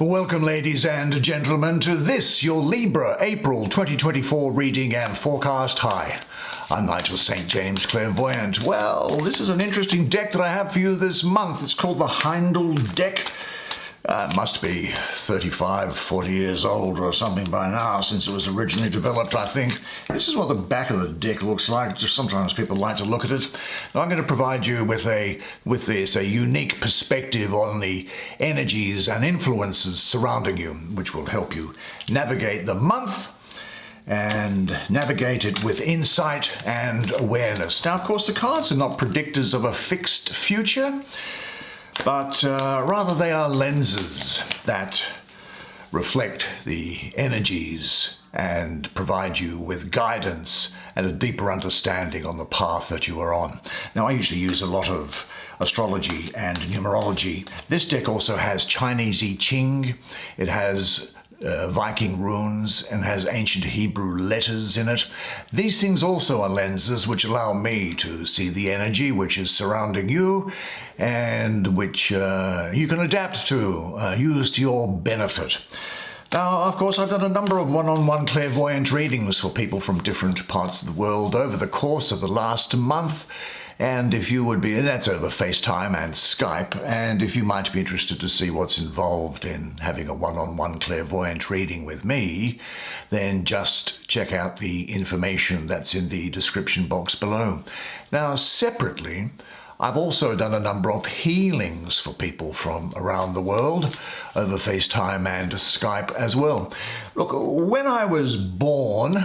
Welcome, ladies and gentlemen, to this, your Libra April 2024 reading and forecast. Hi, I'm Nigel St. James, clairvoyant. Well, this is an interesting deck that I have for you this month. It's called the heightened deck. It must be 35, 40 years old or something by now since it was originally developed, I think. This is what the back of the deck looks like. Just sometimes people like to look at it. Now, I'm going to provide you with a unique perspective on the energies and influences surrounding you, which will help you navigate the month and navigate it with insight and awareness. Now, of course, the cards are not predictors of a fixed future, but rather they are lenses that reflect the energies and provide you with guidance and a deeper understanding on the path that you are on. Now, I usually use a lot of astrology and numerology. This deck also has Chinese I Ching. It has Viking runes and has ancient Hebrew letters in it. These things also are lenses which allow me to see the energy which is surrounding you and which you can adapt to, use to your benefit. Now, of course, I've done a number of one-on-one clairvoyant readings for people from different parts of the world over the course of the last month. And if you would be, and that's over FaceTime and Skype, and if you might be interested to see what's involved in having a one-on-one clairvoyant reading with me, then just check out the information that's in the description box below. Now, separately, I've also done a number of healings for people from around the world over FaceTime and Skype as well. Look, when I was born,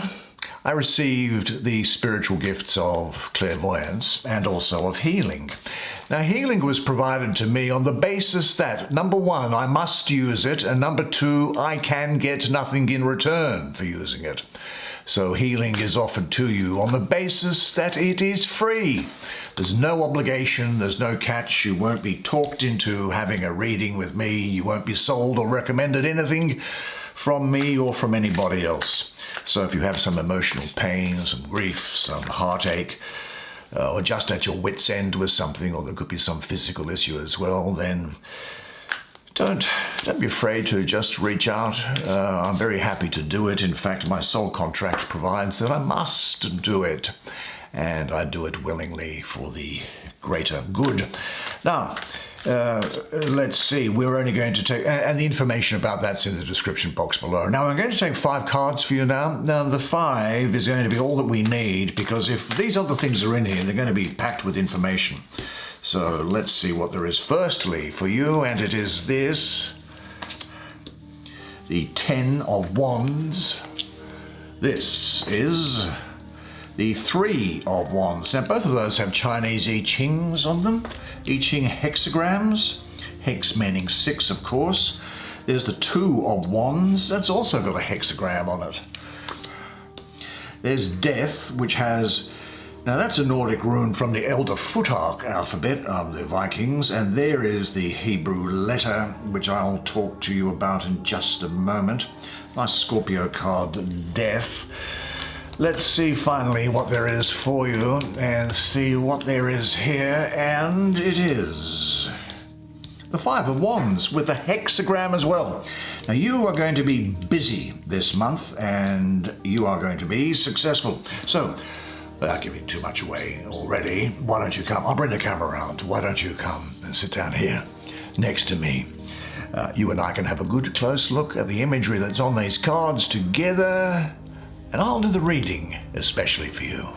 I received the spiritual gifts of clairvoyance and also of healing. Now, healing was provided to me on the basis that, number one, I must use it, and number two, I can get nothing in return for using it. So healing is offered to you on the basis that it is free. There's no obligation, there's no catch. You won't be talked into having a reading with me. You won't be sold or recommended anything from me or from anybody else. So if you have some emotional pain, some grief, some heartache, or just at your wit's end with something, or there could be some physical issue as well, then don't be afraid to just reach out. I'm very happy to do it. In fact, my soul contract provides that I must do it, and I do it willingly for the greater good. Now, let's see, we're only going to take, and the information about that's in the description box below. Now, I'm going to take 5 cards for you now. Now, the 5 is going to be all that we need, because if these other things are in here, they're going to be packed with information. So let's see what there is firstly for you, and it is this, the 10 of Wands. This is the 3 of Wands. Now, both of those have Chinese I Chings on them. I Ching hexagrams. Hex meaning 6, of course. There's the 2 of Wands. That's also got a hexagram on it. There's Death, which has, now that's a Nordic rune from the Elder Futhark alphabet of the Vikings, and there is the Hebrew letter, which I'll talk to you about in just a moment. Nice Scorpio card, Death. Let's see finally what there is for you and see what there is here, and it is the 5 of Wands with the hexagram as well. Now, you are going to be busy this month and you are going to be successful. So, without giving too much away already, why don't you come? I'll bring the camera around. Why don't you come and sit down here next to me? You and I can have a good close look at the imagery that's on these cards together. And I'll do the reading, especially for you.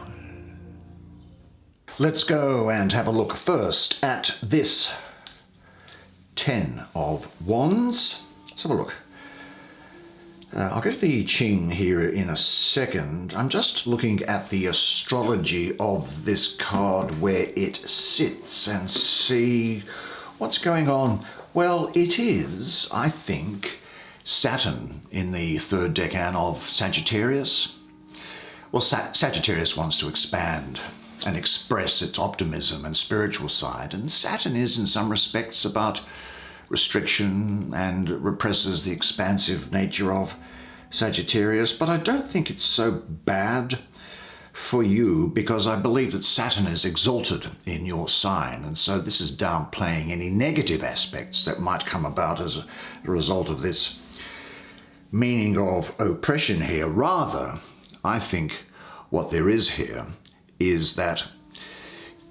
Let's go and have a look first at this 10 of Wands. Let's have a look. I'll get the I Ching here in a second. I'm just looking at the astrology of this card where it sits and see what's going on. Well, it is, I think, Saturn in the 3rd decan of Sagittarius. Well, Sagittarius wants to expand and express its optimism and spiritual side, and Saturn is in some respects about restriction and represses the expansive nature of Sagittarius, but I don't think it's so bad for you because I believe that Saturn is exalted in your sign, and so this is downplaying any negative aspects that might come about as a result of this meaning of oppression here. Rather, I think what there is here is that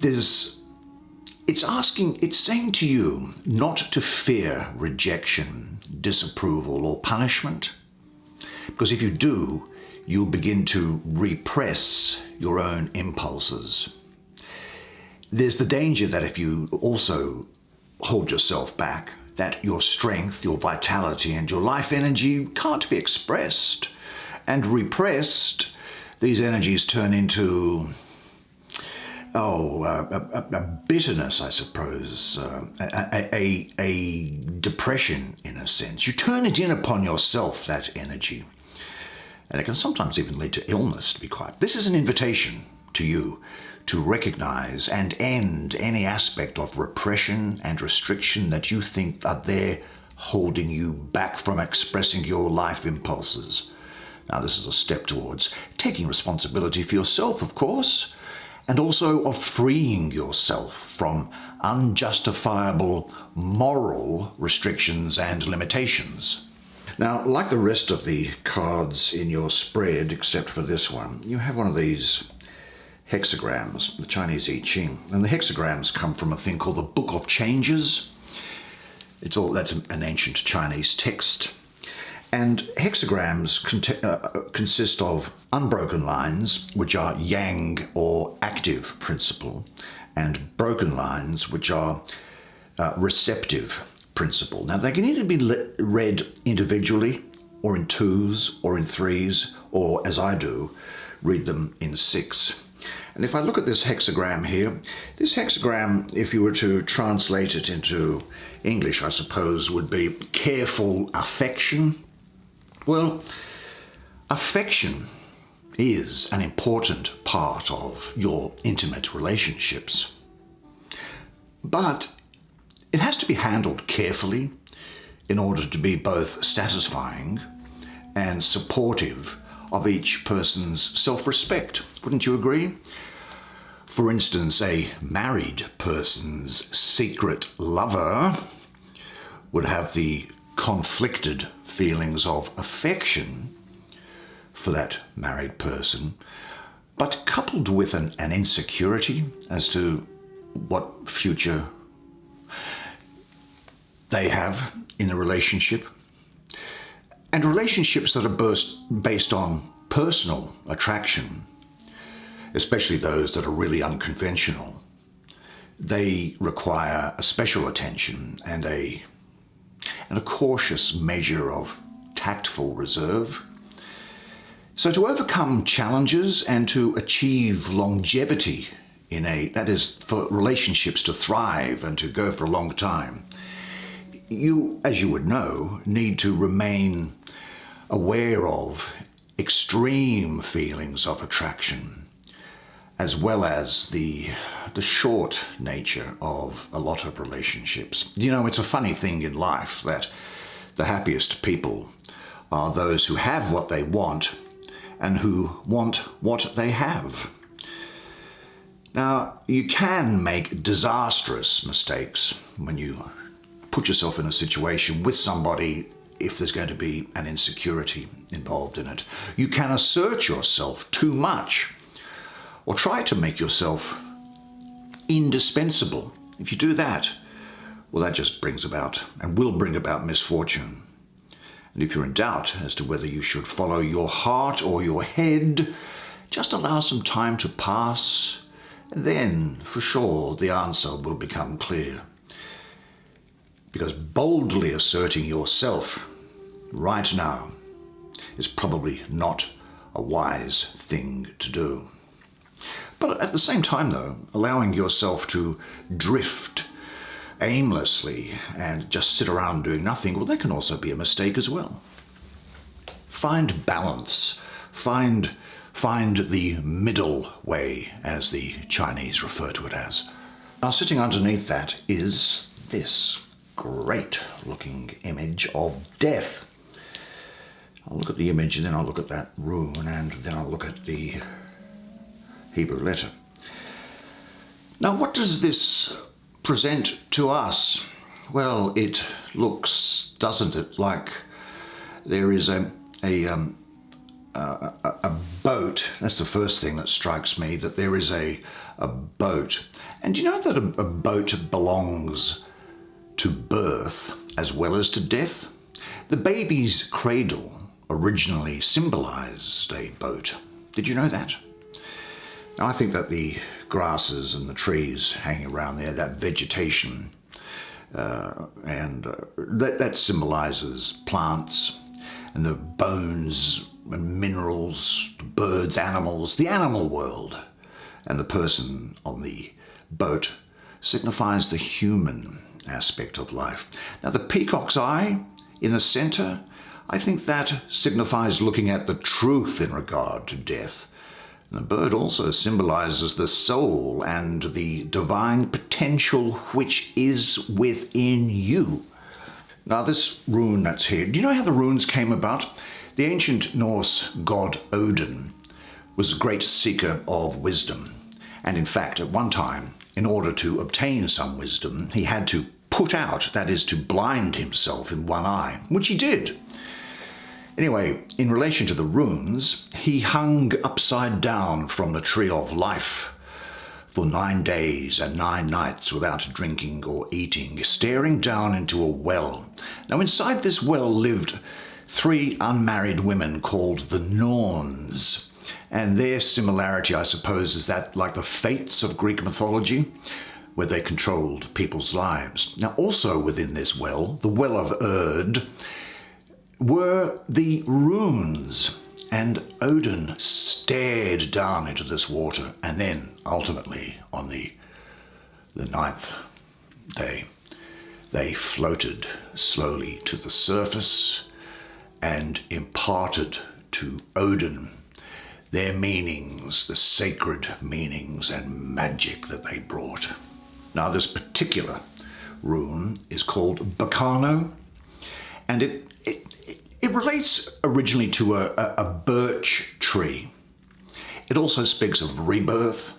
it's saying to you not to fear rejection, disapproval, or punishment, because if you do, you'll begin to repress your own impulses. There's the danger that if you also hold yourself back, that your strength, your vitality, and your life energy can't be expressed. And repressed, these energies turn into a bitterness, I suppose, a depression in a sense. You turn it in upon yourself, that energy. And it can sometimes even lead to illness, to be quite. This is an invitation to you to recognize and end any aspect of repression and restriction that you think are there holding you back from expressing your life impulses. Now, this is a step towards taking responsibility for yourself, of course, and also of freeing yourself from unjustifiable moral restrictions and limitations. Now, like the rest of the cards in your spread, except for this one, you have one of these hexagrams, the Chinese I Ching. And the hexagrams come from a thing called the Book of Changes. That's an ancient Chinese text. And hexagrams consist of unbroken lines, which are yang or active principle, and broken lines, which are receptive principle. Now, they can either be read individually, or in twos, or in threes, or, as I do, read them in six. And if I look at this hexagram here, this hexagram, if you were to translate it into English, I suppose, would be careful affection. Well, affection is an important part of your intimate relationships, but it has to be handled carefully in order to be both satisfying and supportive of each person's self-respect. Wouldn't you agree? For instance, a married person's secret lover would have the conflicted feelings of affection for that married person, but coupled with an insecurity as to what future they have in the relationship. And relationships that are based on personal attraction, especially those that are really unconventional, they require a special attention and a cautious measure of tactful reserve. So to overcome challenges and to achieve longevity that is, for relationships to thrive and to go for a long time, you, as you would know, need to remain aware of extreme feelings of attraction, as well as the short nature of a lot of relationships. You know, it's a funny thing in life that the happiest people are those who have what they want and who want what they have. Now, you can make disastrous mistakes when you put yourself in a situation with somebody if there's going to be an insecurity involved in it. You can assert yourself too much or try to make yourself indispensable. If you do that, well, that just brings about and will bring about misfortune. And if you're in doubt as to whether you should follow your heart or your head, just allow some time to pass, and then, for sure, the answer will become clear. Because boldly asserting yourself right now is probably not a wise thing to do. But at the same time, though, allowing yourself to drift aimlessly and just sit around doing nothing, well, that can also be a mistake as well. Find balance. Find the middle way, as the Chinese refer to it as. Now, sitting underneath that is this great looking image of death. I'll look at the image and then I'll look at that rune and then I'll look at the Hebrew letter. Now, what does this present to us? Well, it looks, doesn't it, like there is a boat. That's the first thing that strikes me, that there is a boat. And do you know that a boat belongs to birth as well as to death? The baby's cradle originally symbolized a boat. Did you know that? Now, I think that the grasses and the trees hanging around there, that vegetation, that symbolizes plants, and the bones and minerals, the birds, animals, the animal world, and the person on the boat signifies the human aspect of life. Now, the peacock's eye in the center, I think that signifies looking at the truth in regard to death. And the bird also symbolizes the soul and the divine potential which is within you. Now, this rune that's here, do you know how the runes came about? The ancient Norse god Odin was a great seeker of wisdom. And in fact, at one time, in order to obtain some wisdom, he had to put out, that is, to blind himself in one eye, which he did. Anyway, in relation to the runes, he hung upside down from the tree of life for 9 days and 9 nights without drinking or eating, staring down into a well. Now, inside this well lived 3 unmarried women called the Norns. And their similarity, I suppose, is that like the fates of Greek mythology, where they controlled people's lives. Now, also within this well, the well of Erd, were the runes. And Odin stared down into this water, and then ultimately on the 9th day, they floated slowly to the surface and imparted to Odin their meanings, the sacred meanings and magic that they brought. Now, this particular rune is called Bacano, and it relates originally to a birch tree. It also speaks of rebirth,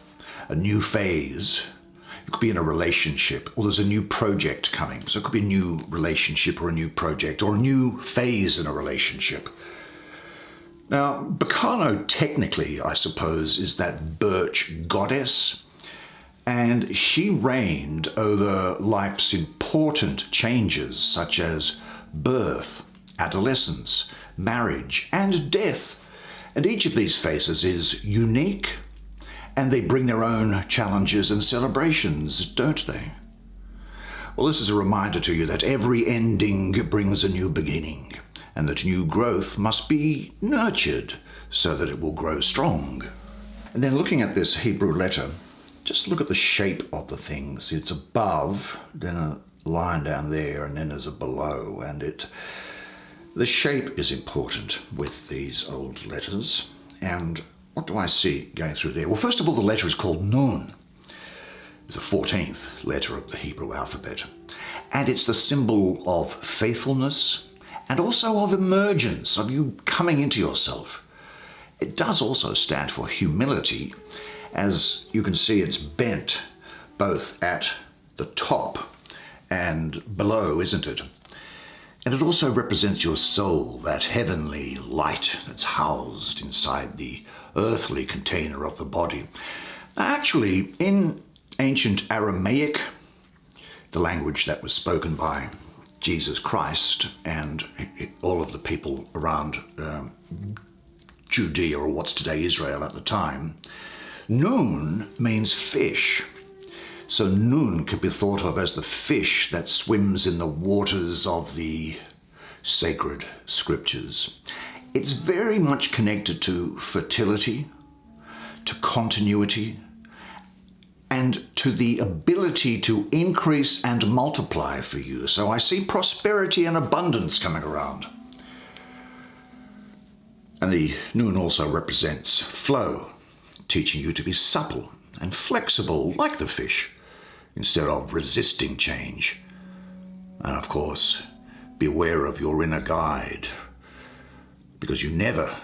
a new phase. It could be in a relationship, or there's a new project coming. So it could be a new relationship or a new project or a new phase in a relationship. Now, Bacano technically, I suppose, is that birch goddess, and she reigned over life's important changes such as birth, adolescence, marriage, and death. And each of these phases is unique, and they bring their own challenges and celebrations, don't they? Well, this is a reminder to you that every ending brings a new beginning, and that new growth must be nurtured so that it will grow strong. And then looking at this Hebrew letter, just look at the shape of the things. It's above, then a line down there, and then there's a below, and the shape is important with these old letters. And what do I see going through there? Well, first of all, the letter is called Nun. It's the 14th letter of the Hebrew alphabet. And it's the symbol of faithfulness and also of emergence, of you coming into yourself. It does also stand for humility. As you can see, it's bent both at the top and below, isn't it? And it also represents your soul, that heavenly light that's housed inside the earthly container of the body. Now, actually, in ancient Aramaic, the language that was spoken by Jesus Christ and all of the people around Judea, or what's today Israel at the time, Nun means fish. So Nun could be thought of as the fish that swims in the waters of the sacred scriptures. It's very much connected to fertility, to continuity, and to the ability to increase and multiply for you. So I see prosperity and abundance coming around. And the Nun also represents flow, teaching you to be supple and flexible like the fish, instead of resisting change. And of course, beware of your inner guide, because you never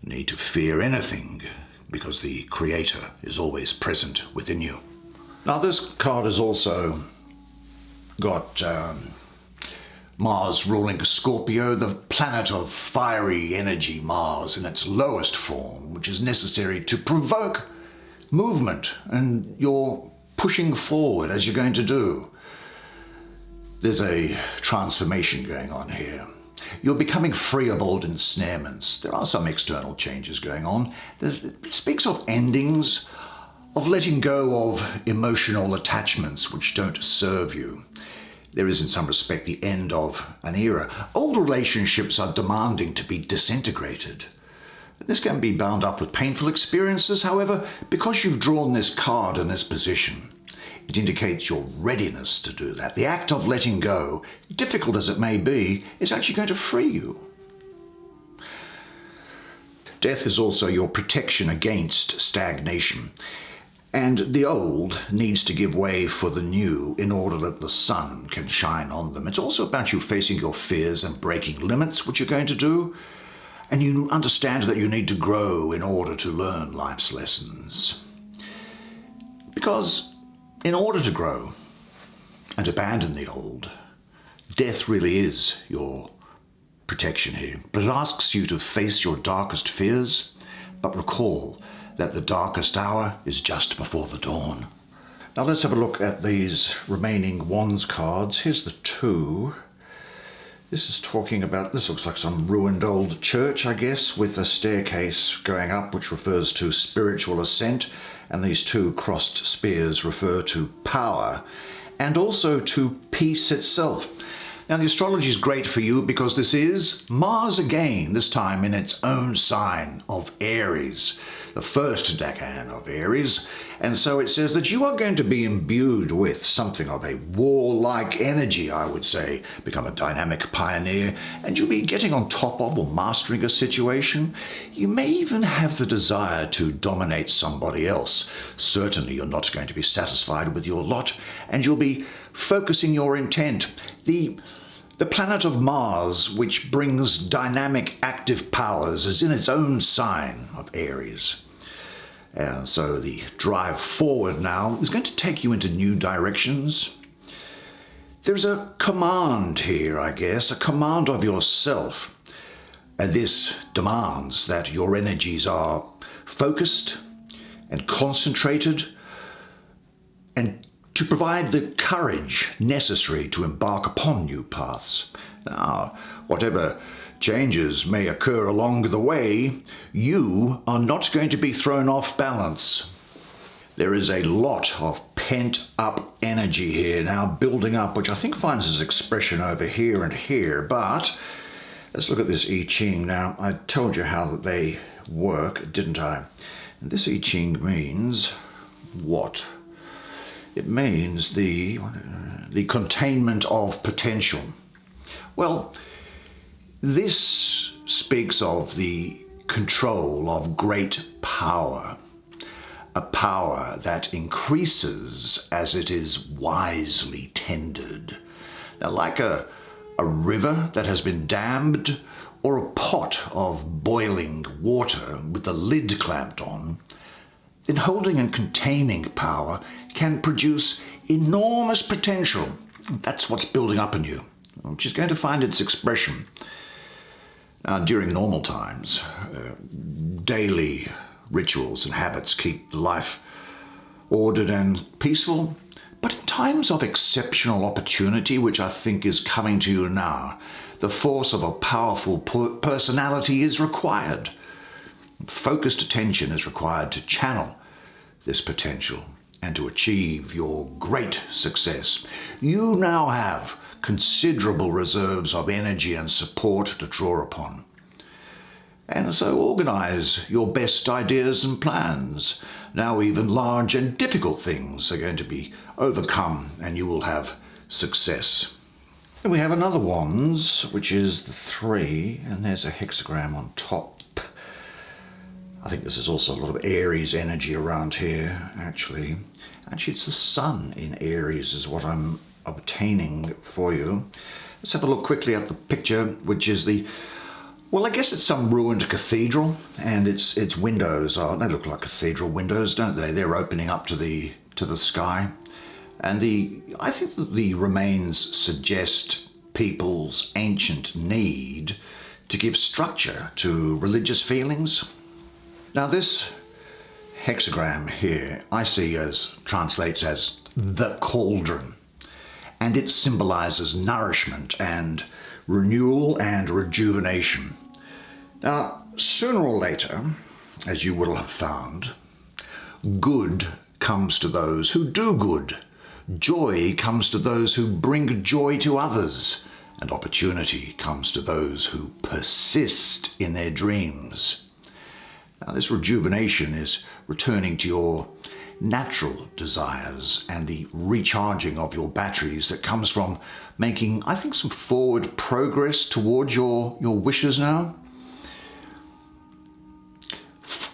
need to fear anything, because the Creator is always present within you. Now this card has also got Mars ruling Scorpio, the planet of fiery energy Mars in its lowest form, which is necessary to provoke movement, and you're pushing forward as you're going to do. There's a transformation going on here. You're becoming free of old ensnarements. There are some external changes going on. It speaks of endings, of letting go of emotional attachments which don't serve you. There is in some respect the end of an era. Old relationships are demanding to be disintegrated. This can be bound up with painful experiences. However, because you've drawn this card in this position, it indicates your readiness to do that. The act of letting go, difficult as it may be, is actually going to free you. Death is also your protection against stagnation. And the old needs to give way for the new in order that the sun can shine on them. It's also about you facing your fears and breaking limits, which you're going to do. And you understand that you need to grow in order to learn life's lessons. Because in order to grow and abandon the old, death really is your protection here. But it asks you to face your darkest fears, but recall that the darkest hour is just before the dawn. Now let's have a look at these remaining Wands cards. Here's the two. This is talking about, this looks like some ruined old church, I guess, with a staircase going up, which refers to spiritual ascent. And these two crossed spears refer to power and also to peace itself. Now, the astrology is great for you because this is Mars again, this time in its own sign of Aries, the first decan of Aries. And so it says that you are going to be imbued with something of a warlike energy, I would say, become a dynamic pioneer, and you'll be getting on top of or mastering a situation. You may even have the desire to dominate somebody else. Certainly you're not going to be satisfied with your lot, and you'll be focusing your intent. The planet of Mars, which brings dynamic active powers, is in its own sign of Aries. And so the drive forward now is going to take you into new directions. There's a command here, I guess, a command of yourself. And this demands that your energies are focused and concentrated, and to provide the courage necessary to embark upon new paths. Now, whatever changes may occur along the way, you are not going to be thrown off balance. There is a lot of pent-up energy here now building up, which I think finds its expression over here and here. But let's look at this I Ching. Now, I told you how they work, didn't I? And this I Ching means what? It means the containment of potential. Well, this speaks of the control of great power, a power that increases as it is wisely tended. Now, like a river that has been dammed, or a pot of boiling water with the lid clamped on, then holding and containing power can produce enormous potential. That's what's building up in you, which is going to find its expression. Now, during normal times, daily rituals and habits keep life ordered and peaceful. But in times of exceptional opportunity, which I think is coming to you now, the force of a powerful personality is required. Focused attention is required to channel this potential and to achieve your great success. You now have considerable reserves of energy and support to draw upon. And so organize your best ideas and plans. Now even large and difficult things are going to be overcome and you will have success. And we have another Wands, which is the 3, and there's a hexagram on top. I think this is also a lot of Aries energy around here, actually. Actually, it's the Sun in Aries is what I'm obtaining for you. Let's have a look quickly at the picture, which is Well, I guess it's some ruined cathedral, and its windows they look like cathedral windows, don't they? They're opening up to the sky. And I think that the remains suggest people's ancient need to give structure to religious feelings. Now this hexagram here I see translates as the cauldron, and it symbolizes nourishment and renewal and rejuvenation. Now, sooner or later, as you will have found, good comes to those who do good. Joy comes to those who bring joy to others, and opportunity comes to those who persist in their dreams. Now, this rejuvenation is returning to your natural desires and the recharging of your batteries that comes from making, I think, some forward progress towards your wishes now.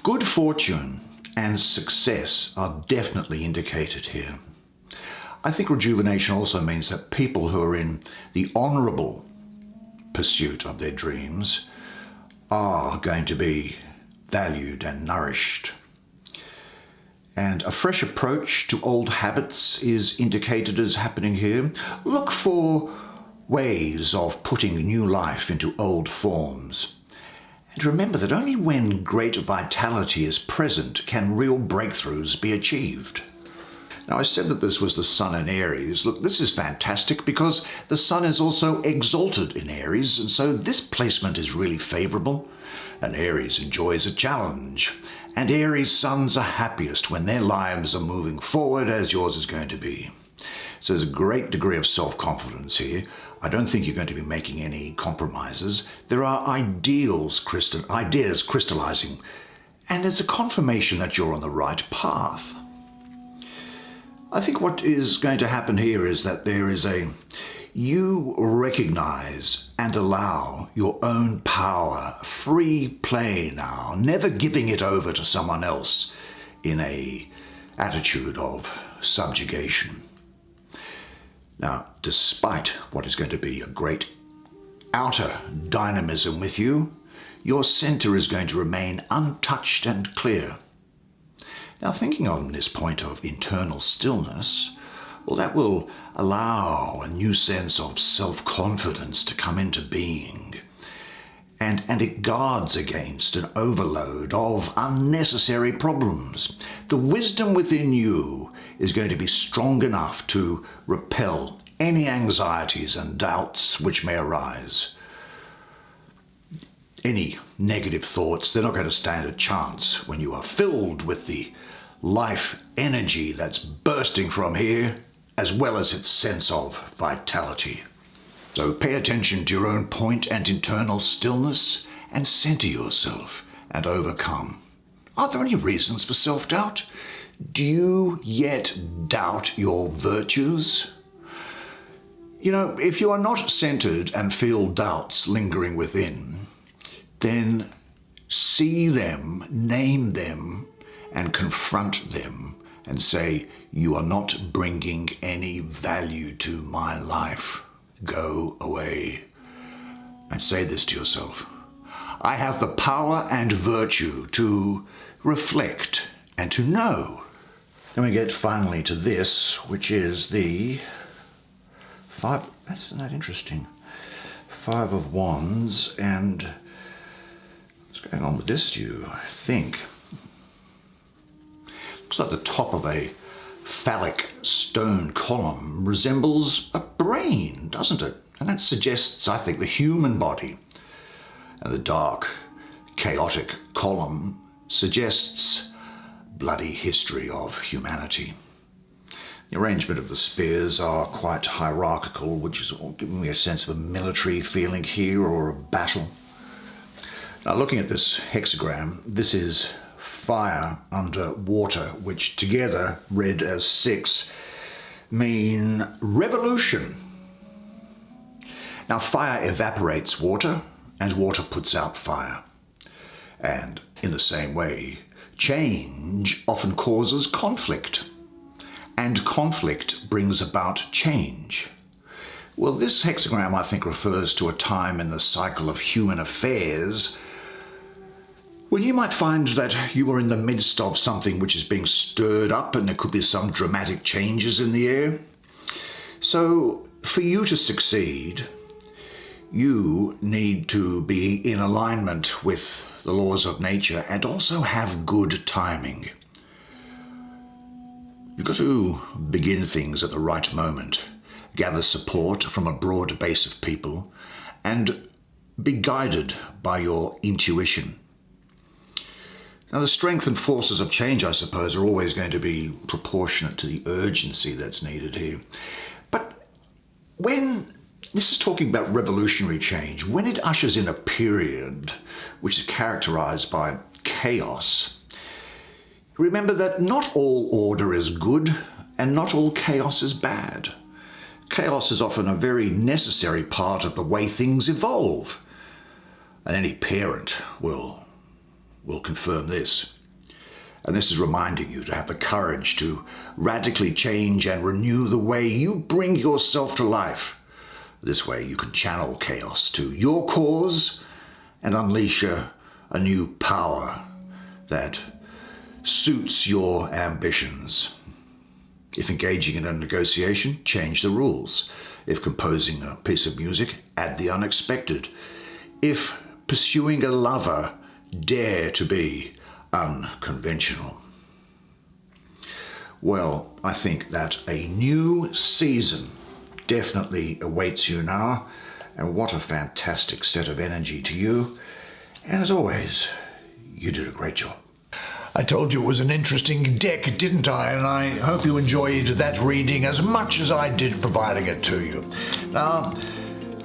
Good fortune and success are definitely indicated here. I think rejuvenation also means that people who are in the honourable pursuit of their dreams are going to be valued and nourished. And a fresh approach to old habits is indicated as happening here. Look for ways of putting new life into old forms. And remember that only when great vitality is present can real breakthroughs be achieved. Now, I said that this was the Sun in Aries. Look, this is fantastic because the Sun is also exalted in Aries, and so this placement is really favourable. And Aries enjoys a challenge. And Aries suns are happiest when their lives are moving forward, as yours is going to be. So there's a great degree of self-confidence here. I don't think you're going to be making any compromises. There are ideas crystallizing, and it's a confirmation that you're on the right path. I think what is going to happen here is that you recognize and allow your own power, free play now, never giving it over to someone else in an attitude of subjugation. Now, despite what is going to be a great outer dynamism with you, your center is going to remain untouched and clear. Now, thinking on this point of internal stillness, well, that will allow a new sense of self-confidence to come into being. And it guards against an overload of unnecessary problems. The wisdom within you is going to be strong enough to repel any anxieties and doubts which may arise. Any negative thoughts, they're not going to stand a chance when you are filled with the life energy that's bursting from here, as well as its sense of vitality. So pay attention to your own point and internal stillness and center yourself and overcome. Are there any reasons for self-doubt? Do you yet doubt your virtues? You know, if you are not centered and feel doubts lingering within, then see them, name them, and confront them and say, you are not bringing any value to my life. Go away. And say this to yourself. I have the power and virtue to reflect and to know. Then we get finally to this, which is the five. Isn't that interesting? 5 of Wands. And what's going on with this to you, I think? Looks like the top of a phallic stone column resembles a brain, doesn't it? And that suggests, I think, the human body. And the dark, chaotic column suggests bloody history of humanity. The arrangement of the spears are quite hierarchical, which is giving me a sense of a military feeling here, or a battle. Now, looking at this hexagram, this is fire under water, which together, read as 6, mean revolution. Now, fire evaporates water, and water puts out fire. And in the same way, change often causes conflict, and conflict brings about change. Well, this hexagram, I think, refers to a time in the cycle of human affairs when you might find that you are in the midst of something which is being stirred up and there could be some dramatic changes in the air. So, for you to succeed, you need to be in alignment with the laws of nature and also have good timing. You've got to begin things at the right moment, gather support from a broad base of people, and be guided by your intuition. Now, the strength and forces of change, I suppose, are always going to be proportionate to the urgency that's needed here. But when this is talking about revolutionary change, when it ushers in a period which is characterized by chaos, remember that not all order is good and not all chaos is bad. Chaos is often a very necessary part of the way things evolve. And any parent will confirm this. And this is reminding you to have the courage to radically change and renew the way you bring yourself to life. This way you can channel chaos to your cause and unleash a new power that suits your ambitions. If engaging in a negotiation, change the rules. If composing a piece of music, add the unexpected. If pursuing a lover, dare to be unconventional. Well, I think that a new season definitely awaits you now, and what a fantastic set of energy to you. And as always, you did a great job. I told you it was an interesting deck, didn't I? And I hope you enjoyed that reading as much as I did providing it to you. Now,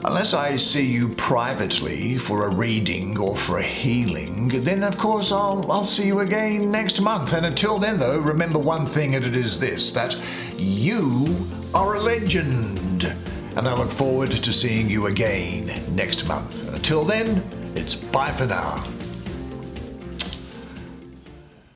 unless I see you privately for a reading or for a healing, then of course I'll see you again next month. And until then, though, remember one thing, and it is this, that you are a legend. And I look forward to seeing you again next month. Until then, it's bye for now.